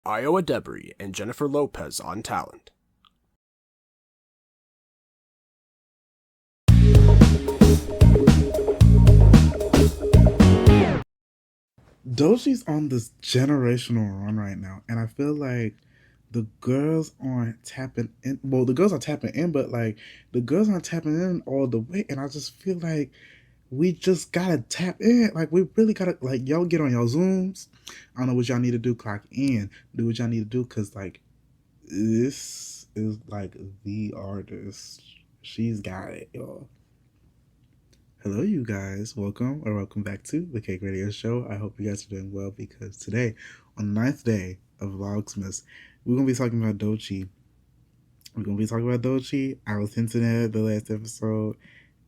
Iowa Debris and Jennifer Lopez on talent. Doechii's on this generational run right now, and I feel like the girls aren't tapping in. Well, the girls are tapping in, but like the girls aren't tapping in all the way, and I just feel like we just gotta tap in. Like we really gotta like y'all get on y'all zooms. I don't know what y'all need to do. Clock in, do what y'all need to do, cause like this is like the artist. She's got it, y'all. Hello, you guys. Welcome back to the Cake Radio Show. I hope you guys are doing well because today, on the ninth day of Vlogsmas, we're gonna be talking about Doechii. I was hinting at it the last episode,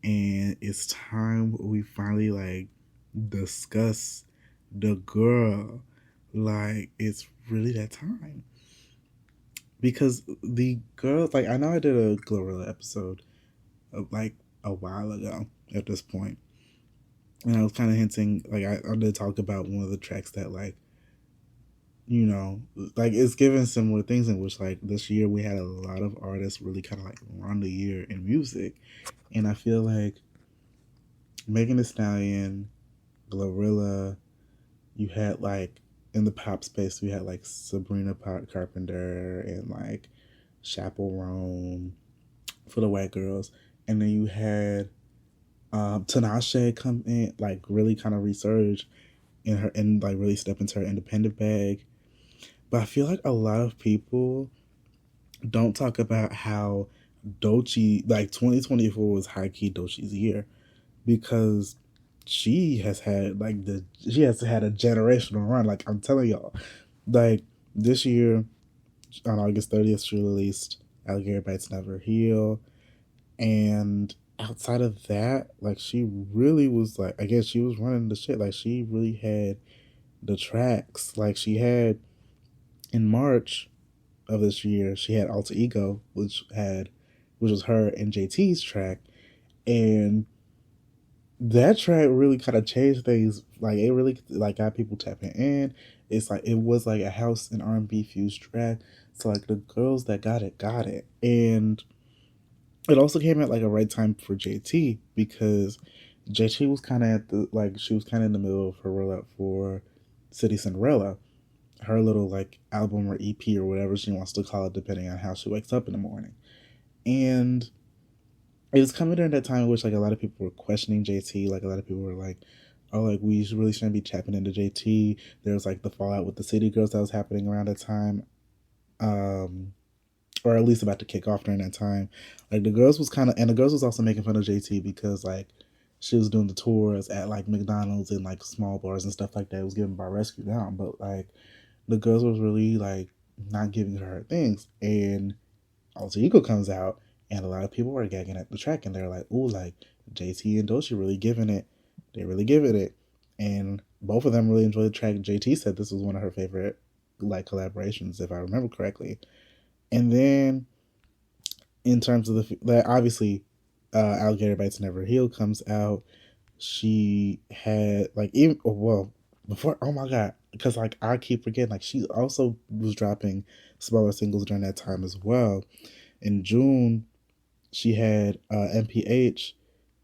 and it's time we finally like discuss the girl. Like it's really that time because the girls. Like I know I did a Glorilla episode like a while ago at this point, and I was kind of hinting, like I did talk about one of the tracks that like, you know, like it's given similar things in which like this year we had a lot of artists really kind of like run the year in music, and I feel like Megan Thee Stallion, Glorilla, you had like in the pop space we had like Sabrina Carpenter and like Chaperone for the white girls, and then you had Tinashe come in, like really kind of resurge in her and like really step into her independent bag. But I feel like a lot of people don't talk about how Doechii, like 2024 was high key Doechii's year because she has had a generational run. Like I'm telling y'all, like this year on August 30th, she released Alligator Bites Never Heal, and outside of that, like she really was like, I guess she was running the shit. Like she really had the tracks. Like she had in March of this year, she had Alter Ego, which was her and JT's track, and that track really kind of changed things. Like it really like got people tapping in. It's like it was like a house and R&B fused track. So like the girls that got it, and it also came at like a right time for JT because JT was kind of at the like she was kind of in the middle of her rollout for City Cinderella, her little like album or EP or whatever she wants to call it, depending on how she wakes up in the morning. And it was coming during that time in which like a lot of people were questioning JT. Like a lot of people were like, "Oh, like we really shouldn't be tapping into JT." There was like the fallout with the City Girls that was happening around that time, um, or at least about to kick off during that time. Like the girls was kind of, and the girls was also making fun of JT because like she was doing the tours at like McDonald's and like small bars and stuff like that. It was given by Rescue Down, but like the girls was really like not giving her things. And Alter Ego comes out, and a lot of people were gagging at the track, and they're like, "Ooh, like JT and Doechii really giving it. They really giving it." And both of them really enjoyed the track. JT said this was one of her favorite like collaborations, if I remember correctly. And then in terms of that, obviously, Alligator Bites Never Heal comes out. She had like even well before. Oh my god, because like I keep forgetting, like she also was dropping smaller singles during that time as well. In June, she had MPH,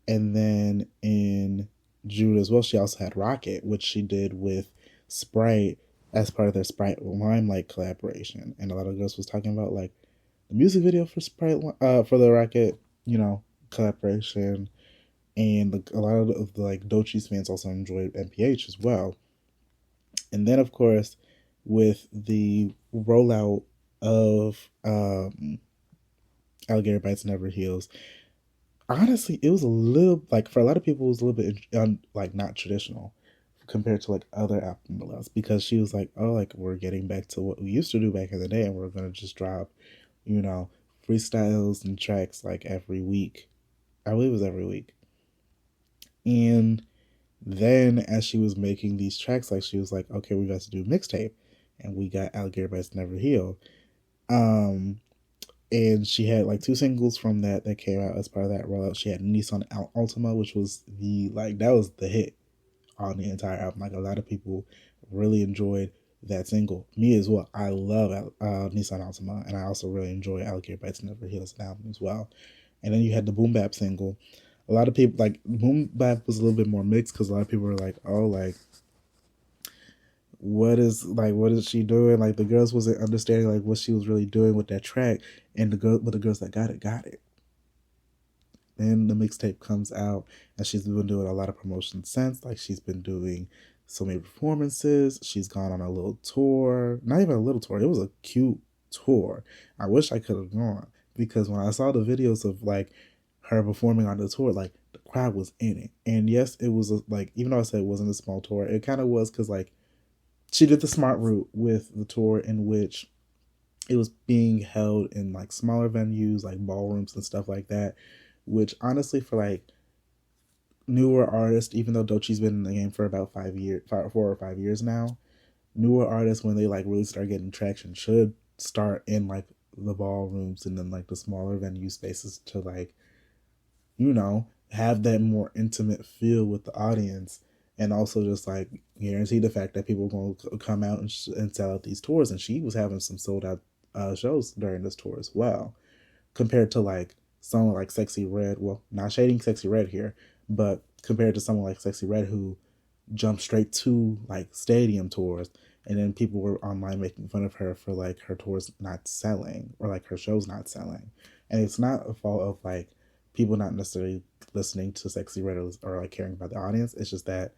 and then in June as well, she also had Rocket, which she did with Sprite as part of their Sprite Limelight collaboration. And a lot of girls was talking about like the music video for Sprite for the Rocket, you know, collaboration, and a lot of the like Doechii's fans also enjoyed MPH as well. And then of course, with the rollout of Alligator Bites Never Heals, honestly, it was a little like for a lot of people, it was a little bit like not traditional compared to like other album rollouts because she was like, oh, like we're getting back to what we used to do back in the day, and we're gonna just drop, you know, freestyles and tracks like every week. I believe it was every week. And then as she was making these tracks, like she was like, okay, we got to do mixtape, and we got Alligator Bites Never Heal. Um, and she had like two singles from that came out as part of that rollout. She had Nissan Altima, which was the like that was the hit on the entire album. Like a lot of people really enjoyed that single. Me as well. I love Nissan Altima, and I also really enjoy Alligator Bites Never Heal as an album as well. And then you had the Boom Bap single. A lot of people, like, Boom Bap was a little bit more mixed because a lot of people were like, oh, like, what is she doing? Like, the girls wasn't understanding like what she was really doing with that track, and the girls that got it. Then the mixtape comes out, and she's been doing a lot of promotion since. Like, she's been doing so many performances. She's gone on a little tour. Not even a little tour. It was a cute tour. I wish I could have gone, because when I saw the videos of like her performing on the tour, like, the crowd was in it. And yes, it was like, even though I said it wasn't a small tour, it kind of was, because like she did the smart route with the tour, in which it was being held in like smaller venues, like ballrooms and stuff like that. Which honestly, for like newer artists, even though Doechii's been in the game for about 4 or 5 years now, newer artists, when they like really start getting traction, should start in like the ballrooms and then like the smaller venue spaces to like, you know, have that more intimate feel with the audience, and also just like guarantee the fact that people are going to come out and sell out these tours. And she was having some sold out shows during this tour as well, compared to like someone like Sexy Red. Well, not shading Sexy Red here, but compared to someone like Sexy Red, who jumped straight to like stadium tours, and then people were online making fun of her for like her tours not selling, or like her shows not selling. And it's not a fault of like people not necessarily listening to Sexy Red, or like caring about the audience. It's just that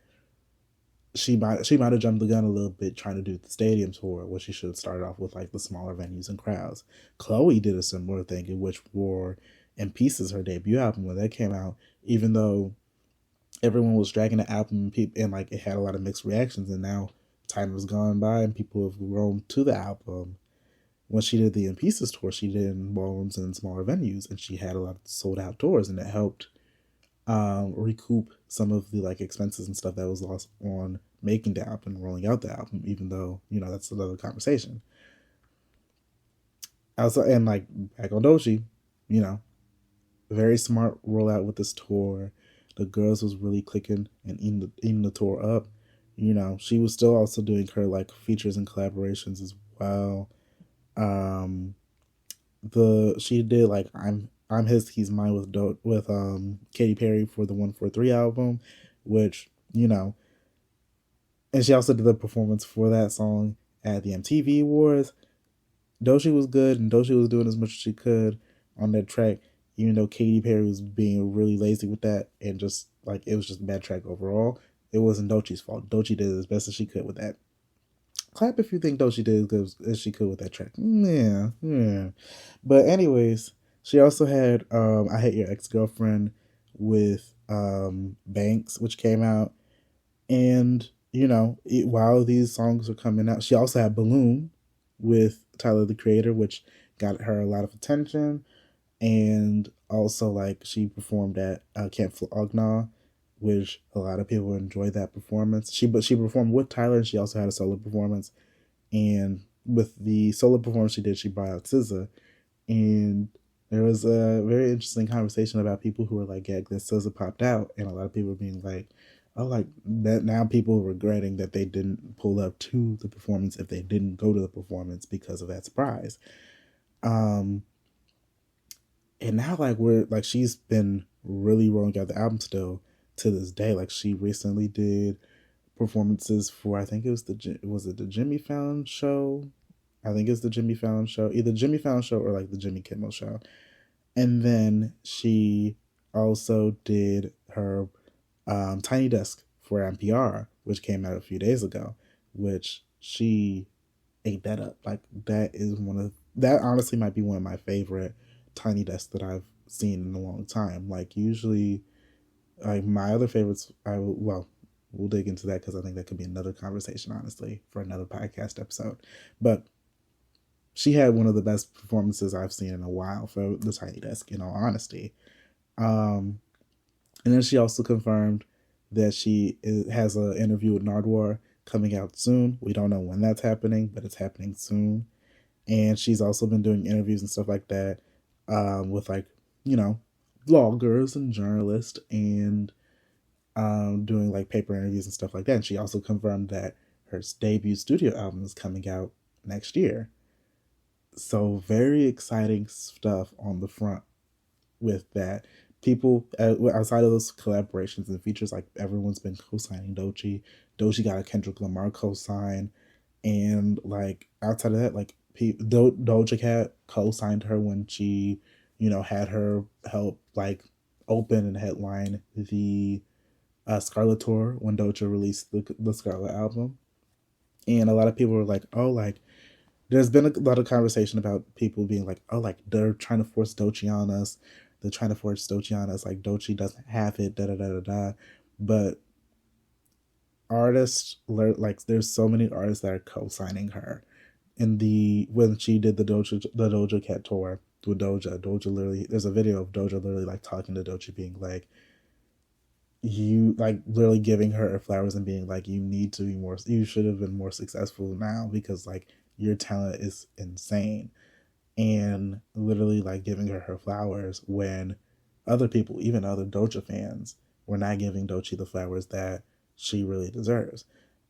she might have jumped the gun a little bit trying to do the stadium tour, where she should have started off with like the smaller venues and crowds. Chloe did a similar thing, in which War and Pieces, her debut album, when that came out, even though everyone was dragging the album, and like it had a lot of mixed reactions, and now time has gone by and people have grown to the album. When she did the In Pieces tour, she did in ballrooms and smaller venues, and she had a lot of sold out tours, and it helped recoup some of the like expenses and stuff that was lost on making the album and rolling out the album, even though, you know, that's another conversation. Also, and like back on Doechii, you know, very smart rollout with this tour. The girls was really clicking and eating the tour up. You know, she was still also doing her like features and collaborations as well. She did like I'm his, he's mine with Katy Perry for the 143 album, which, you know, and she also did the performance for that song at the MTV Awards. Doechii was good, and Doechii was doing as much as she could on that track, even though Katy Perry was being really lazy with that, and just like it was just a bad track overall. It wasn't Doechii's fault. Doechii did as best as she could with that. Clap if you think Doechii did as good as she could with that track. Yeah. But anyways, she also had I Hate Your Ex-Girlfriend with Banks, which came out. And, you know, while these songs are coming out, she also had Balloon with Tyler, the Creator, which got her a lot of attention. And also, like, she performed at Camp Flogna, which a lot of people enjoyed that performance. She performed with Tyler, and she also had a solo performance. And with the solo performance she did, she brought out SZA. And there was a very interesting conversation about people who were like gagged that SZA popped out, and a lot of people being like, oh, like that, now people regretting that they didn't pull up to the performance if they didn't go to the performance because of that surprise. And now like she's been really rolling out the album still to this day. Like, she recently did performances for, I think it was the Jimmy Fallon show. I think it's the Jimmy Fallon show, either Jimmy Fallon show or like the Jimmy Kimmel show. And then she also did her Tiny Desk for NPR, which came out a few days ago, which she ate that up. Like, that honestly might be one of my favorite Tiny Desks that I've seen in a long time. Like, usually, like, my other favorites, we'll dig into that because I think that could be another conversation, honestly, for another podcast episode. But she had one of the best performances I've seen in a while for the Tiny Desk, in all honesty. And then she also confirmed that she has an interview with Nardwuar coming out soon. We don't know when that's happening, but it's happening soon. And she's also been doing interviews and stuff like that with, like, you know, vloggers and journalists, and doing like paper interviews and stuff like that. And she also confirmed that her debut studio album is coming out next year. So very exciting stuff on the front with that. People outside of those collaborations and features, like everyone's been co-signing Doechii. Doechii got a Kendrick Lamar co-sign, and like outside of that, like Doja Cat co-signed her when she, had her help like open and headline the Scarlet tour when Doja released the Scarlet album, and a lot of people were like, oh, like there's been a lot of conversation about people being like, oh, like they're trying to force Doechii on us. They're trying to force Doechii on us. Like Doechii doesn't have it, da da da da da. But artists, like there's so many artists that are co-signing her. When she did the Doja Cat tour with Doja literally, there's a video of Doja literally like talking to Doechii, being like, you like literally giving her flowers and being like, you should have been more successful now because like your talent is insane, and literally like giving her flowers when other people, even other Doja fans, were not giving Doechii the flowers that she really deserves.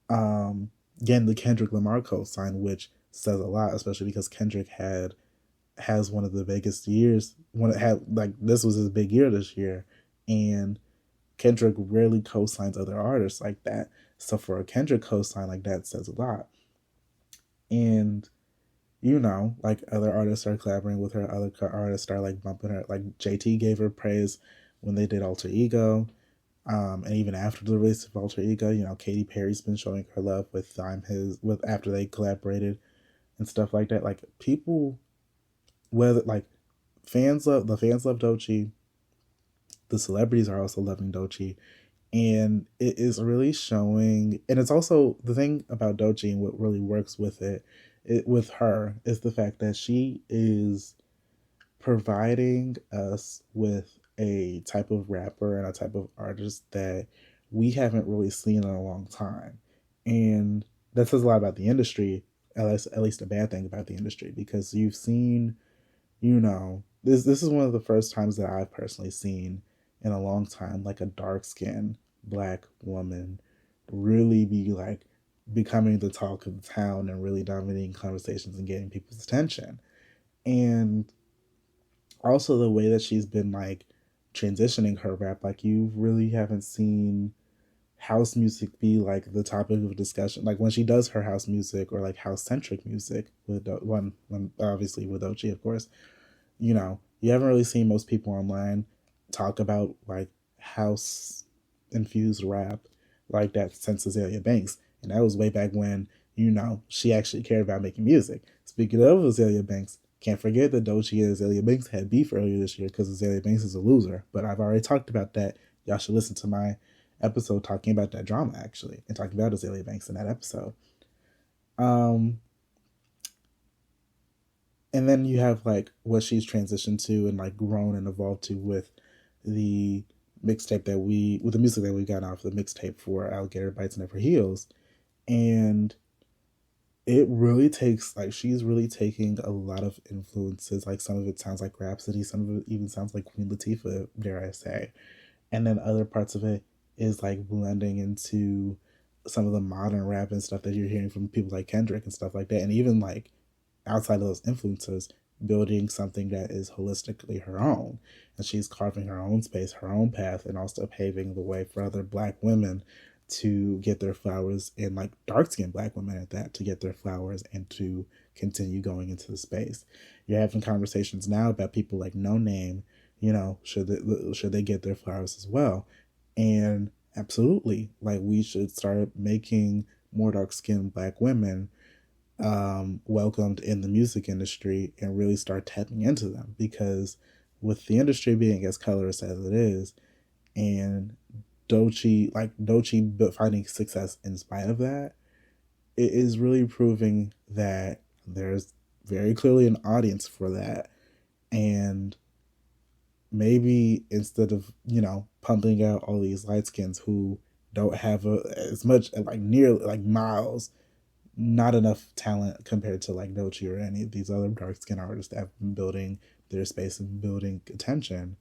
Again, the Kendrick Lamar co-sign, which says a lot, especially because Kendrick has one of the biggest years. This was his big year this year, and Kendrick rarely co-signs other artists like that. So for a Kendrick co-sign like that says a lot. And like other artists are collaborating with her, other artists are like bumping her. Like JT gave her praise when they did Alter Ego. And even after the release of Alter Ego, Katy Perry's been showing her love with after they collaborated and stuff like that. Like people, whether like fans love Doechii, the celebrities are also loving Doechii, and it is really showing. And it's also the thing about Doechii, and what really works with with her is the fact that she is providing us with a type of rapper and a type of artist that we haven't really seen in a long time. And that says a lot about the industry, at least a bad thing about the industry, because you've seen, this is one of the first times that I've personally seen in a long time, like a dark-skinned Black woman really be like becoming the talk of the town and really dominating conversations and getting people's attention. And also the way that she's been like transitioning her rap, like you really haven't seen house music be like the topic of discussion. Like when she does her house music or like house centric music with when obviously with Doechii, of course, you haven't really seen most people online talk about like house infused rap like that since Azalea Banks. And that was way back when, she actually cared about making music. Speaking of Azalea Banks, can't forget that Doechii and Azalea Banks had beef earlier this year because Azalea Banks is a loser. But I've already talked about that. Y'all should listen to my episode talking about that drama, actually, and talking about Azalea Banks in that episode. And then you have like what she's transitioned to and like grown and evolved to with the mixtape with the music that we got off the mixtape for Alligator Bites Never Heals. And it really takes, like, she's really taking a lot of influences. Like, some of it sounds like Rhapsody, some of it even sounds like Queen Latifah, dare I say. And then other parts of it is, like, blending into some of the modern rap and stuff that you're hearing from people like Kendrick and stuff like that. And even, like, outside of those influences, building something that is holistically her own. And she's carving her own space, her own path, and also paving the way for other Black women to get their flowers, and like dark-skinned Black women at that, to get their flowers and to continue going into the space. You're having conversations now about people like No Name, should they get their flowers as well? And absolutely, like we should start making more dark-skinned Black women welcomed in the music industry and really start tapping into them, because with the industry being as colorist as it is, and Doechii finding success in spite of that, it is really proving that there's very clearly an audience for that. And maybe instead of, pumping out all these light skins who don't have as much, like nearly like miles, not enough talent compared to like Doechii or any of these other dark skin artists that have been building their space and building attention,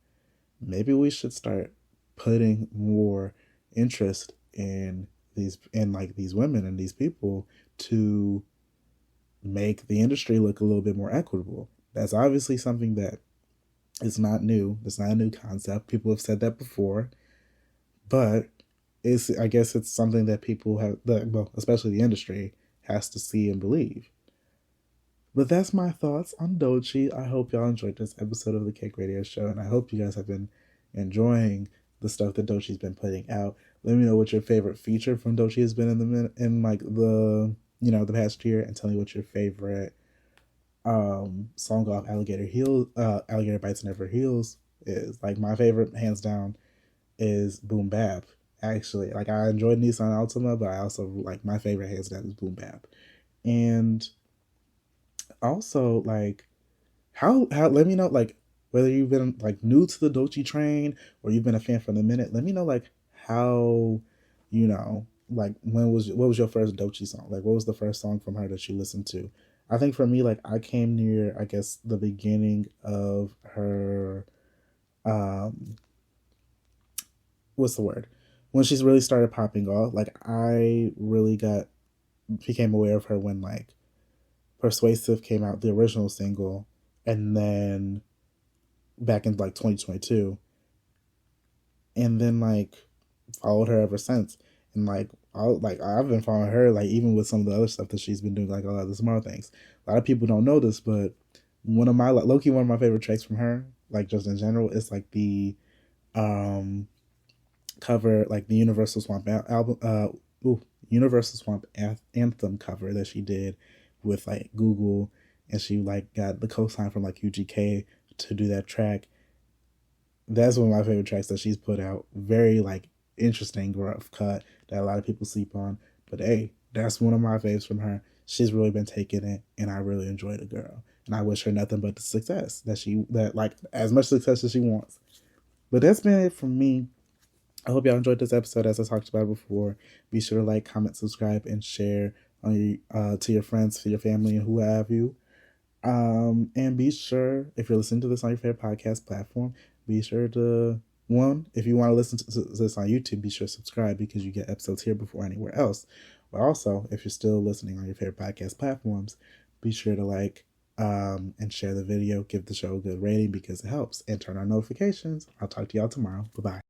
maybe we should start putting more interest in these women and these people to make the industry look a little bit more equitable. That's obviously something that is not new. It's not a new concept. People have said that before, but I guess it's something that people especially the industry, has to see and believe. But that's my thoughts on Doechii. I hope y'all enjoyed this episode of the Cake Radio Show, and I hope you guys have been enjoying the stuff that Doechii's been putting out. Let me know what your favorite feature from Doechii has been in the past year, and tell me what your favorite song off Alligator Bites Never Heals is. Like, my favorite, hands down, is Boom Bap. Actually, like, I enjoyed Nissan Altima, but I also like, my favorite, hands down, is Boom Bap. And also, like, how let me know, like, whether you've been like new to the Doechii train or you've been a fan from the minute. Let me know, like, how, like, what was your first Doechii song? Like, what was the first song from her that you listened to? I think for me, like, I came near, I guess, the beginning of her, what's the word? When she's really started popping off. Like, I really became aware of her when, like, Persuasive came out, the original single, and then back in, like, 2022. And then, like, followed her ever since. And, like, I've been following her, like, even with some of the other stuff that she's been doing, like a lot of the small things. A lot of people don't know this, but one of my favorite tracks from her, like, just in general, is, like, the cover, like, the Universal Swamp album, Universal Swamp Anthem cover that she did with, like, Google, and she, like, got the co-sign from, like, UGK to do that track. That's one of my favorite tracks that she's put out. Very, like, interesting, rough cut that a lot of people sleep on. But hey, that's one of my faves from her. She's really been taking it, and I really enjoy the girl. And I wish her nothing but the success like, as much success as she wants. But that's been it from me. I hope y'all enjoyed this episode. As I talked about before, be sure to like, comment, subscribe, and share on to your friends, to your family, and who have you. And be sure, if you're listening to this on your favorite podcast platform, be sure to, if you want to listen to this on YouTube, be sure to subscribe, because you get episodes here before anywhere else. But also, if you're still listening on your favorite podcast platforms, be sure to like and share the video, give the show a good rating, because it helps, and turn on notifications. I'll talk to y'all tomorrow. Bye-bye.